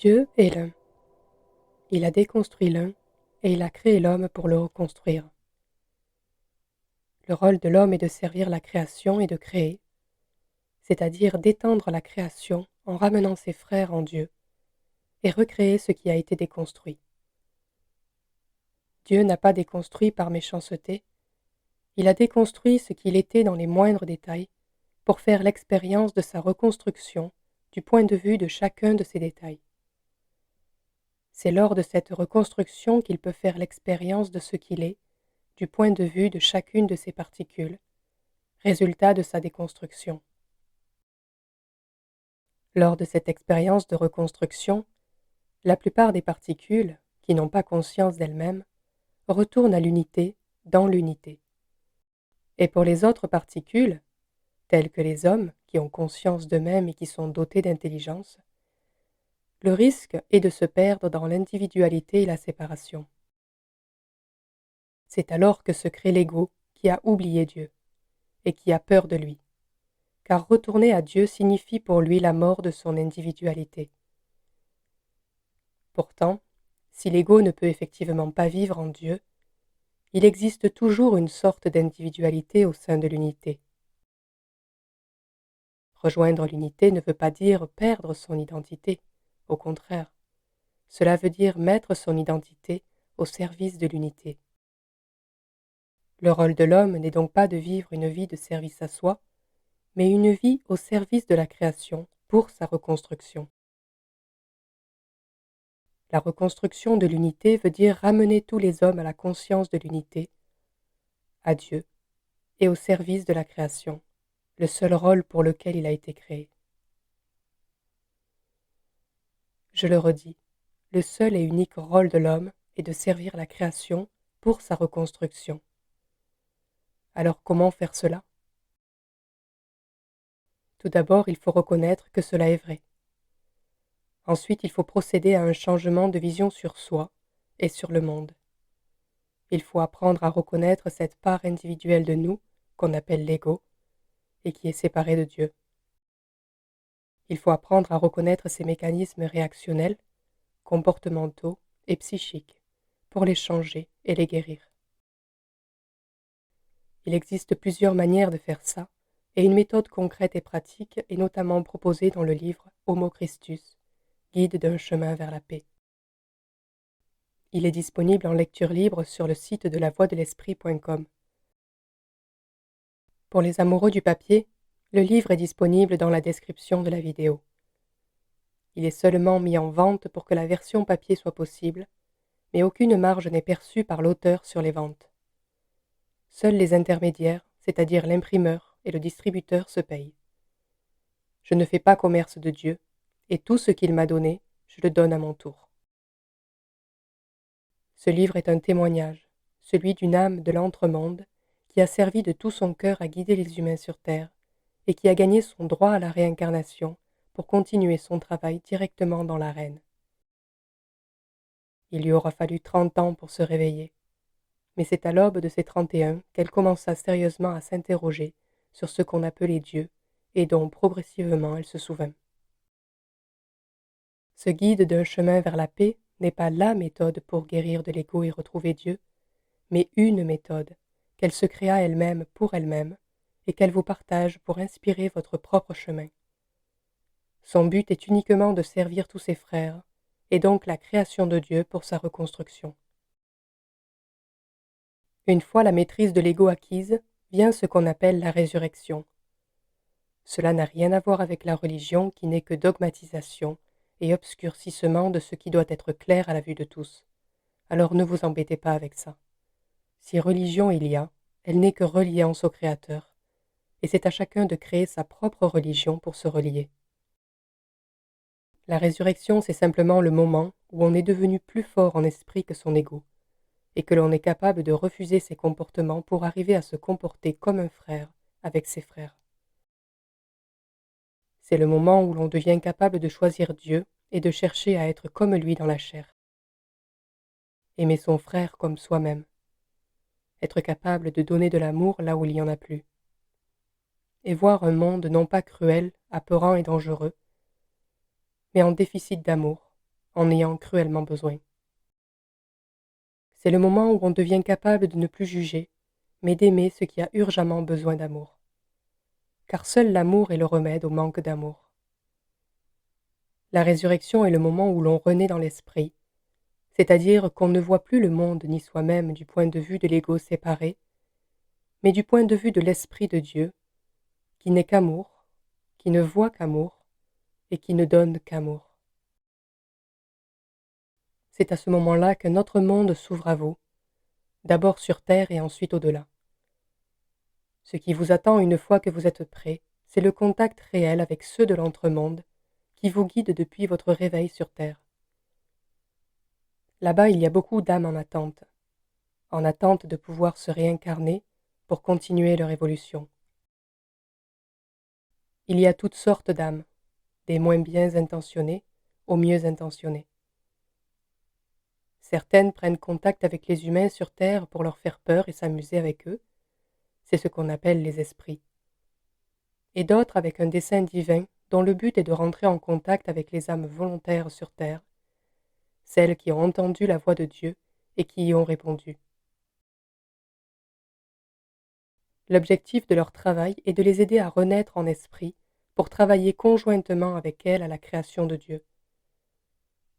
Dieu est l'un. Il a déconstruit l'un et il a créé l'homme pour le reconstruire. Le rôle de l'homme est de servir la création et de créer, c'est-à-dire d'étendre la création en ramenant ses frères en Dieu et recréer ce qui a été déconstruit. Dieu n'a pas déconstruit par méchanceté, il a déconstruit ce qu'il était dans les moindres détails pour faire l'expérience de sa reconstruction du point de vue de chacun de ces détails. C'est lors de cette reconstruction qu'il peut faire l'expérience de ce qu'il est, du point de vue de chacune de ses particules, résultat de sa déconstruction. Lors de cette expérience de reconstruction, la plupart des particules, qui n'ont pas conscience d'elles-mêmes, retournent à l'unité dans l'unité. Et pour les autres particules, telles que les hommes qui ont conscience d'eux-mêmes et qui sont dotés d'intelligence, le risque est de se perdre dans l'individualité et la séparation. C'est alors que se crée l'ego qui a oublié Dieu et qui a peur de lui, car retourner à Dieu signifie pour lui la mort de son individualité. Pourtant, si l'ego ne peut effectivement pas vivre en Dieu, il existe toujours une sorte d'individualité au sein de l'unité. Rejoindre l'unité ne veut pas dire perdre son identité, au contraire, cela veut dire mettre son identité au service de l'unité. Le rôle de l'homme n'est donc pas de vivre une vie de service à soi, mais une vie au service de la création pour sa reconstruction. La reconstruction de l'unité veut dire ramener tous les hommes à la conscience de l'unité, à Dieu, et au service de la création, le seul rôle pour lequel il a été créé. Je le redis, le seul et unique rôle de l'homme est de servir la création pour sa reconstruction. Alors comment faire cela ? Tout d'abord, il faut reconnaître que cela est vrai. Ensuite, il faut procéder à un changement de vision sur soi et sur le monde. Il faut apprendre à reconnaître cette part individuelle de nous, qu'on appelle l'ego, et qui est séparée de Dieu. Il faut apprendre à reconnaître ces mécanismes réactionnels, comportementaux et psychiques, pour les changer et les guérir. Il existe plusieurs manières de faire ça, et une méthode concrète et pratique est notamment proposée dans le livre Homo Christus, guide d'un chemin vers la paix. Il est disponible en lecture libre sur le site de lavoixdelesprit.com. Pour les amoureux du papier, le livre est disponible dans la description de la vidéo. Il est seulement mis en vente pour que la version papier soit possible, mais aucune marge n'est perçue par l'auteur sur les ventes. Seuls les intermédiaires, c'est-à-dire l'imprimeur et le distributeur, se payent. Je ne fais pas commerce de Dieu, et tout ce qu'il m'a donné, je le donne à mon tour. Ce livre est un témoignage, celui d'une âme de l'entremonde qui a servi de tout son cœur à guider les humains sur terre et qui a gagné son droit à la réincarnation pour continuer son travail directement dans l'arène. Il lui aura fallu 30 ans pour se réveiller, mais c'est à l'aube de ses 31 qu'elle commença sérieusement à s'interroger sur ce qu'on appelait Dieu et dont progressivement elle se souvint. Ce guide d'un chemin vers la paix n'est pas la méthode pour guérir de l'ego et retrouver Dieu, mais une méthode qu'elle se créa elle-même pour elle-même et qu'elle vous partage pour inspirer votre propre chemin. Son but est uniquement de servir tous ses frères, et donc la création de Dieu pour sa reconstruction. Une fois la maîtrise de l'ego acquise, vient ce qu'on appelle la résurrection. Cela n'a rien à voir avec la religion qui n'est que dogmatisation et obscurcissement de ce qui doit être clair à la vue de tous. Alors ne vous embêtez pas avec ça. Si religion il y a, elle n'est que reliance au Créateur, et c'est à chacun de créer sa propre religion pour se relier. La résurrection, c'est simplement le moment où on est devenu plus fort en esprit que son ego, et que l'on est capable de refuser ses comportements pour arriver à se comporter comme un frère avec ses frères. C'est le moment où l'on devient capable de choisir Dieu et de chercher à être comme lui dans la chair. Aimer son frère comme soi-même. Être capable de donner de l'amour là où il n'y en a plus. Et voir un monde non pas cruel, apeurant et dangereux, mais en déficit d'amour, en ayant cruellement besoin. C'est le moment où on devient capable de ne plus juger, mais d'aimer ce qui a urgemment besoin d'amour. Car seul l'amour est le remède au manque d'amour. La résurrection est le moment où l'on renaît dans l'esprit, c'est-à-dire qu'on ne voit plus le monde ni soi-même du point de vue de l'ego séparé, mais du point de vue de l'Esprit de Dieu, qui n'est qu'amour, qui ne voit qu'amour et qui ne donne qu'amour. C'est à ce moment-là qu'un autre monde s'ouvre à vous, d'abord sur terre et ensuite au-delà. Ce qui vous attend une fois que vous êtes prêt, c'est le contact réel avec ceux de l'entremonde qui vous guident depuis votre réveil sur terre. Là-bas, il y a beaucoup d'âmes en attente de pouvoir se réincarner pour continuer leur évolution. Il y a toutes sortes d'âmes, des moins bien intentionnées aux mieux intentionnées. Certaines prennent contact avec les humains sur terre pour leur faire peur et s'amuser avec eux, c'est ce qu'on appelle les esprits. Et d'autres avec un dessein divin dont le but est de rentrer en contact avec les âmes volontaires sur terre, celles qui ont entendu la voix de Dieu et qui y ont répondu. L'objectif de leur travail est de les aider à renaître en esprit pour travailler conjointement avec elles à la création de Dieu.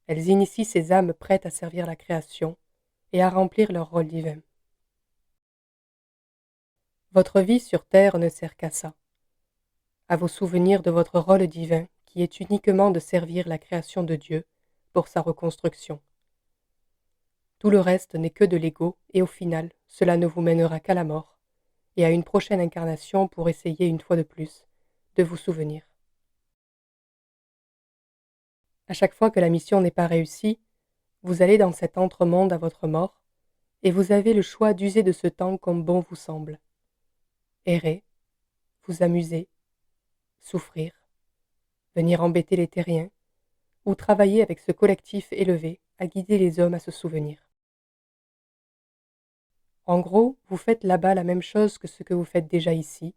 Elles initient ces âmes prêtes à servir la création et à remplir leur rôle divin. Votre vie sur terre ne sert qu'à ça, à vous souvenir de votre rôle divin qui est uniquement de servir la création de Dieu pour sa reconstruction. Tout le reste n'est que de l'ego et au final, cela ne vous mènera qu'à la mort et à une prochaine incarnation pour essayer une fois de plus de vous souvenir. À chaque fois que la mission n'est pas réussie, vous allez dans cet entre-monde à votre mort et vous avez le choix d'user de ce temps comme bon vous semble. Errer, vous amuser, souffrir, venir embêter les terriens, ou travailler avec ce collectif élevé à guider les hommes à se souvenir. En gros, vous faites là-bas la même chose que ce que vous faites déjà ici,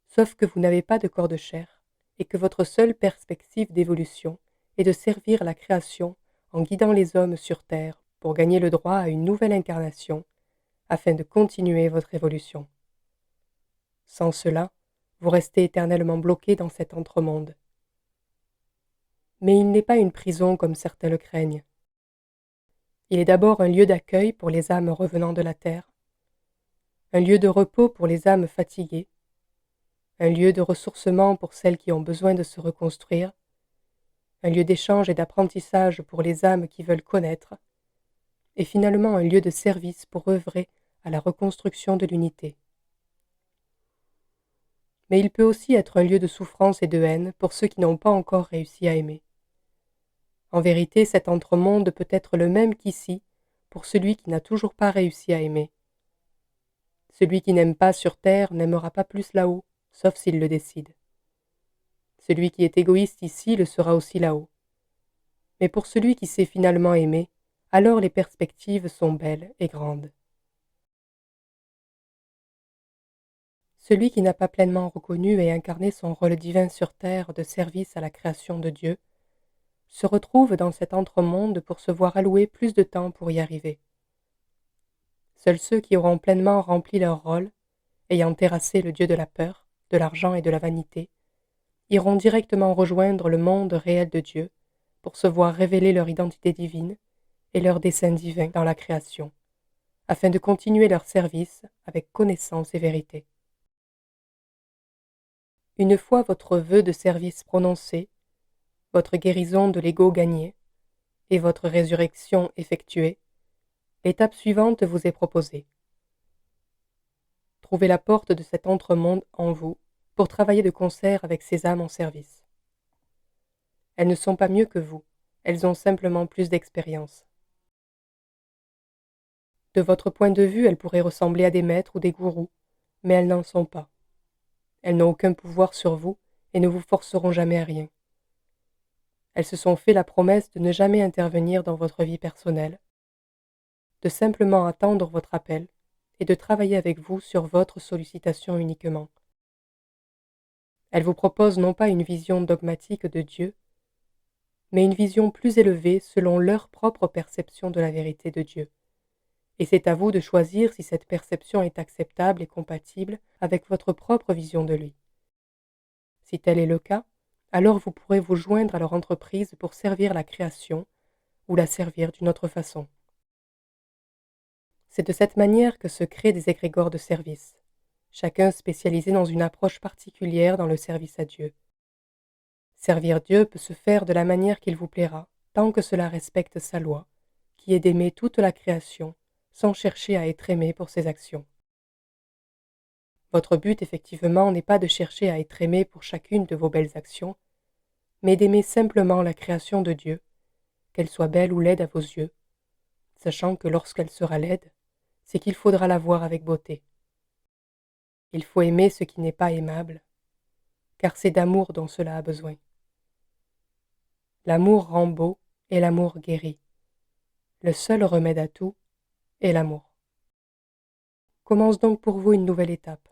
sauf que vous n'avez pas de corps de chair, et que votre seule perspective d'évolution est de servir la création en guidant les hommes sur terre pour gagner le droit à une nouvelle incarnation, afin de continuer votre évolution. Sans cela, vous restez éternellement bloqué dans cet entremonde. Mais il n'est pas une prison comme certains le craignent. Il est d'abord un lieu d'accueil pour les âmes revenant de la terre, un lieu de repos pour les âmes fatiguées, un lieu de ressourcement pour celles qui ont besoin de se reconstruire, un lieu d'échange et d'apprentissage pour les âmes qui veulent connaître, et finalement un lieu de service pour œuvrer à la reconstruction de l'unité. Mais il peut aussi être un lieu de souffrance et de haine pour ceux qui n'ont pas encore réussi à aimer. En vérité, cet entremonde peut être le même qu'ici pour celui qui n'a toujours pas réussi à aimer. Celui qui n'aime pas sur terre n'aimera pas plus là-haut, sauf s'il le décide. Celui qui est égoïste ici le sera aussi là-haut. Mais pour celui qui sait finalement aimer, alors les perspectives sont belles et grandes. Celui qui n'a pas pleinement reconnu et incarné son rôle divin sur terre de service à la création de Dieu se retrouve dans cet entremonde pour se voir allouer plus de temps pour y arriver. Seuls ceux qui auront pleinement rempli leur rôle, ayant terrassé le dieu de la peur, de l'argent et de la vanité, iront directement rejoindre le monde réel de Dieu pour se voir révéler leur identité divine et leur dessein divin dans la création, afin de continuer leur service avec connaissance et vérité. Une fois votre vœu de service prononcé, votre guérison de l'ego gagnée et votre résurrection effectuée, l'étape suivante vous est proposée. Trouvez la porte de cet entremonde en vous pour travailler de concert avec ces âmes en service. Elles ne sont pas mieux que vous, elles ont simplement plus d'expérience. De votre point de vue, elles pourraient ressembler à des maîtres ou des gourous, mais elles n'en sont pas. Elles n'ont aucun pouvoir sur vous et ne vous forceront jamais à rien. Elles se sont fait la promesse de ne jamais intervenir dans votre vie personnelle, de simplement attendre votre appel et de travailler avec vous sur votre sollicitation uniquement. Elles vous proposent non pas une vision dogmatique de Dieu, mais une vision plus élevée selon leur propre perception de la vérité de Dieu. Et c'est à vous de choisir si cette perception est acceptable et compatible avec votre propre vision de lui. Si tel est le cas, alors vous pourrez vous joindre à leur entreprise pour servir la création ou la servir d'une autre façon. C'est de cette manière que se créent des égrégores de service, chacun spécialisé dans une approche particulière dans le service à Dieu. Servir Dieu peut se faire de la manière qu'il vous plaira, tant que cela respecte sa loi, qui est d'aimer toute la création, sans chercher à être aimé pour ses actions. Votre but, effectivement, n'est pas de chercher à être aimé pour chacune de vos belles actions, mais d'aimer simplement la création de Dieu, qu'elle soit belle ou laide à vos yeux, sachant que lorsqu'elle sera laide, c'est qu'il faudra la voir avec beauté. Il faut aimer ce qui n'est pas aimable, car c'est d'amour dont cela a besoin. L'amour rend beau et l'amour guérit. Le seul remède à tout est l'amour. Commence donc pour vous une nouvelle étape,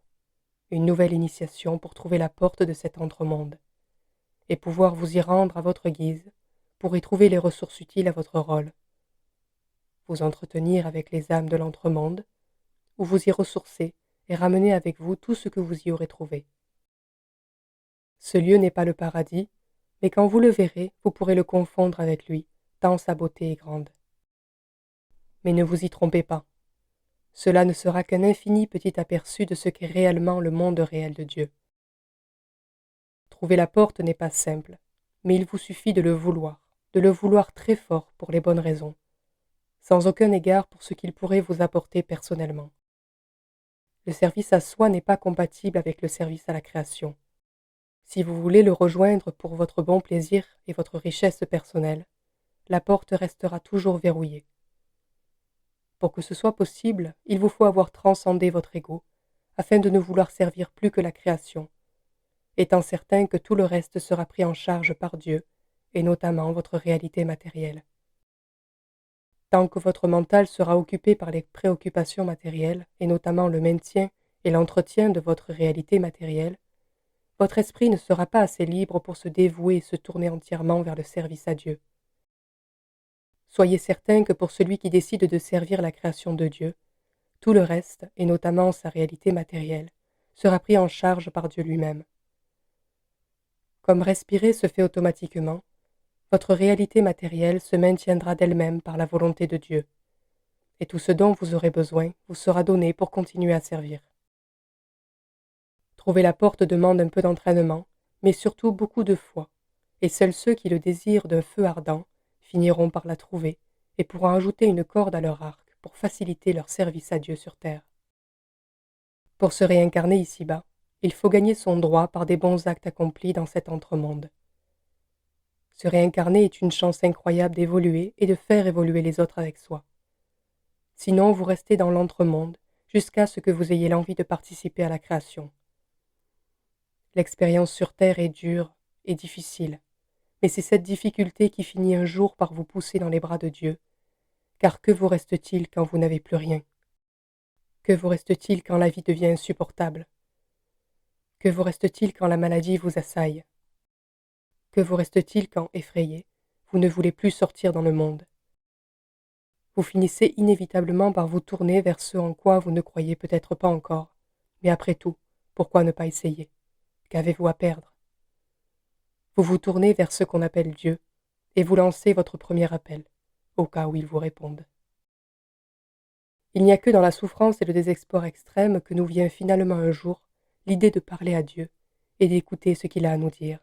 une nouvelle initiation pour trouver la porte de cet entremonde, et pouvoir vous y rendre à votre guise pour y trouver les ressources utiles à votre rôle. Vous entretenir avec les âmes de l'entremonde, ou vous y ressourcer et ramener avec vous tout ce que vous y aurez trouvé. Ce lieu n'est pas le paradis, mais quand vous le verrez, vous pourrez le confondre avec lui, tant sa beauté est grande. Mais ne vous y trompez pas. Cela ne sera qu'un infini petit aperçu de ce qu'est réellement le monde réel de Dieu. Trouver la porte n'est pas simple, mais il vous suffit de le vouloir très fort pour les bonnes raisons, sans aucun égard pour ce qu'il pourrait vous apporter personnellement. Le service à soi n'est pas compatible avec le service à la création. Si vous voulez le rejoindre pour votre bon plaisir et votre richesse personnelle, la porte restera toujours verrouillée. Pour que ce soit possible, il vous faut avoir transcendé votre ego, afin de ne vouloir servir plus que la création, étant certain que tout le reste sera pris en charge par Dieu, et notamment votre réalité matérielle. Tant que votre mental sera occupé par les préoccupations matérielles, et notamment le maintien et l'entretien de votre réalité matérielle, votre esprit ne sera pas assez libre pour se dévouer et se tourner entièrement vers le service à Dieu. Soyez certain que pour celui qui décide de servir la création de Dieu, tout le reste, et notamment sa réalité matérielle, sera pris en charge par Dieu lui-même. Comme respirer se fait automatiquement, votre réalité matérielle se maintiendra d'elle-même par la volonté de Dieu, et tout ce dont vous aurez besoin vous sera donné pour continuer à servir. Trouver la porte demande un peu d'entraînement, mais surtout beaucoup de foi, et seuls ceux qui le désirent d'un feu ardent finiront par la trouver et pourront ajouter une corde à leur arc pour faciliter leur service à Dieu sur terre. Pour se réincarner ici-bas, il faut gagner son droit par des bons actes accomplis dans cet entremonde. Se réincarner est une chance incroyable d'évoluer et de faire évoluer les autres avec soi. Sinon, vous restez dans l'entremonde jusqu'à ce que vous ayez l'envie de participer à la création. L'expérience sur terre est dure et difficile, mais c'est cette difficulté qui finit un jour par vous pousser dans les bras de Dieu, car que vous reste-t-il quand vous n'avez plus rien? Que vous reste-t-il quand la vie devient insupportable? Que vous reste-t-il quand la maladie vous assaille? Que vous reste-t-il quand, effrayé, vous ne voulez plus sortir dans le monde? Vous finissez inévitablement par vous tourner vers ce en quoi vous ne croyez peut-être pas encore, mais après tout, pourquoi ne pas essayer? Qu'avez-vous à perdre? Vous vous tournez vers ce qu'on appelle Dieu, et vous lancez votre premier appel, au cas où il vous réponde. Il n'y a que dans la souffrance et le désespoir extrême que nous vient finalement un jour l'idée de parler à Dieu et d'écouter ce qu'il a à nous dire.